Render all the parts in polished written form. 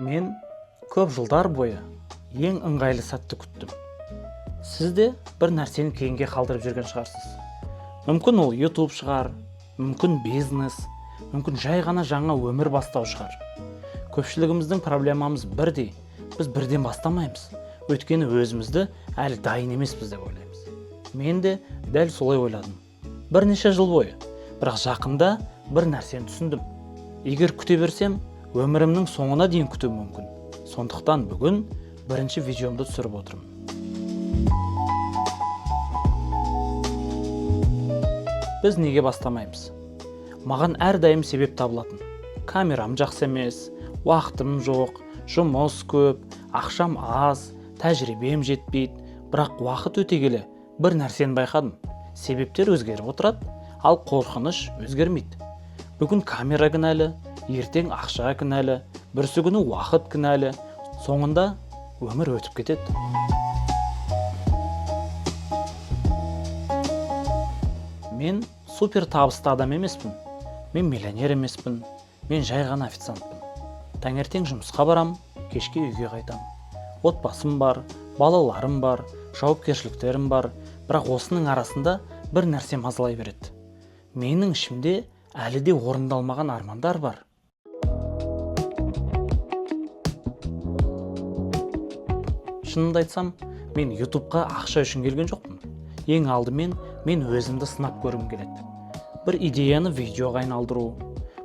Мен көп жылдар бойы ең ыңғайлы сәтті күттім. Сіз де бір нәрсені кейінге қалдырып жүрген шығарсыз. Мүмкін ол YouTube шығар, мүмкін бизнес, мүмкін жай ғана жаңа өмір бастау шығар. Көпшілігіміздің проблемамыз бірдей, біз бірден бастамаймыз. Өйткені өзімізді әлі дайын емеспіз деп ойлаймыз. Мен де дәл солай ойладым. Бірнеше жыл бойы, бірақ жақында бір нәрсені түсіндім. Егер күте берсем, өмірімнің соңына дейін күтуім мүмкін. Сондықтан бүгін бірінші видеомды түсіріп отырмын. Біз неге бастамаймыз? Маған әрдайым себеп табылатын. Камерам жақсы емес, уақытым жоқ, жұмыс көп, ақшам аз, тәжірибем жетпейді. Бірақ уақыт өте келе бір нәрсені байқадым. Себептер өзгеріп отырады, ал қорқыныш өзгермейді. Бүгін камера кінәлі, ертең ақша кінәлі, бүрсі күні уақыт кінәлі, соңында өмір өтіп кетеді. Мен супер табысты адам емеспін. Мен миллионер емеспін. Мен жай ғана официантпын. Таңертең жұмысқа барам, кешке үйге қайтам. Отбасым бар, балаларым бар, жауапкершіліктерім бар, бірақ осының арасында бір нәрсе мазалай береді. Менің ішімде әлі де орындалмаған армандар бар. Шынымды айтсам, мен YouTube'қа ақша үшін келген жоқпын. Ең алдымен мен өзімді сынап көргім келеді. Бір идеяны видеоға айналдыру,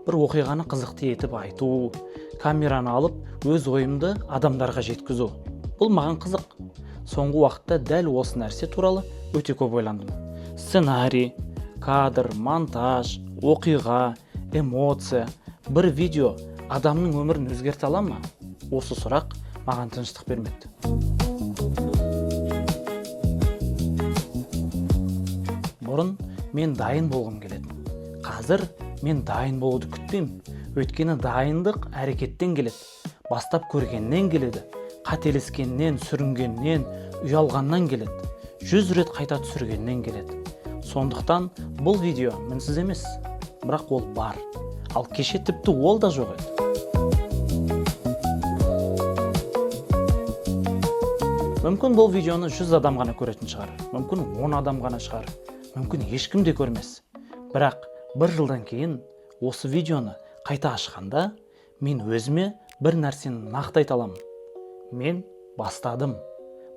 бір оқиғаны қызықты етіп айту, камераны алып өз ойымды адамдарға жеткізу. Бұл маған қызық. Соңғы уақытта дәл осы нәрсе туралы өте көп ойландым. Сценарий, кадр, монтаж, оқиға, эмоция, бір видео адамның өмірін өзгерте ала ма? Осы сұрақ маған тыныштық бермеді. Бұрын мен дайын болғым келеді. Қазір мен дайын болуды күтпеймін. Өйткені дайындық әрекеттен келеді. Бастап көргеннен келеді. Қателескеннен, сүрінгеннен, ұялғаннан келеді. 100 рет қайта түсіргеннен келеді. Сондықтан бұл видео мінсіз емес, бірақ ол бар. Ал кеше тіпті ол да жоқ еді. Мүмкін бұл видеоны 100 адам ғана көретін шығар. Мүмкін 10 адам ғана шығар. Мүмкін ешкім де көрмес. Бірақ бір жылдан кейін осы видеоны қайта ашқанда мен өзіме бір нәрсені нақты айта аламын. Мен бастадым,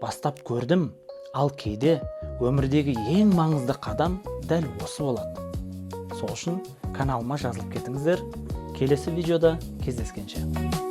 бастап көрдім, ал кейде өмірдегі ең маңызды қадам дәл осы болады. Сол үшін каналыма жазылып кетіңіздер. Келесі видеода кездескенше.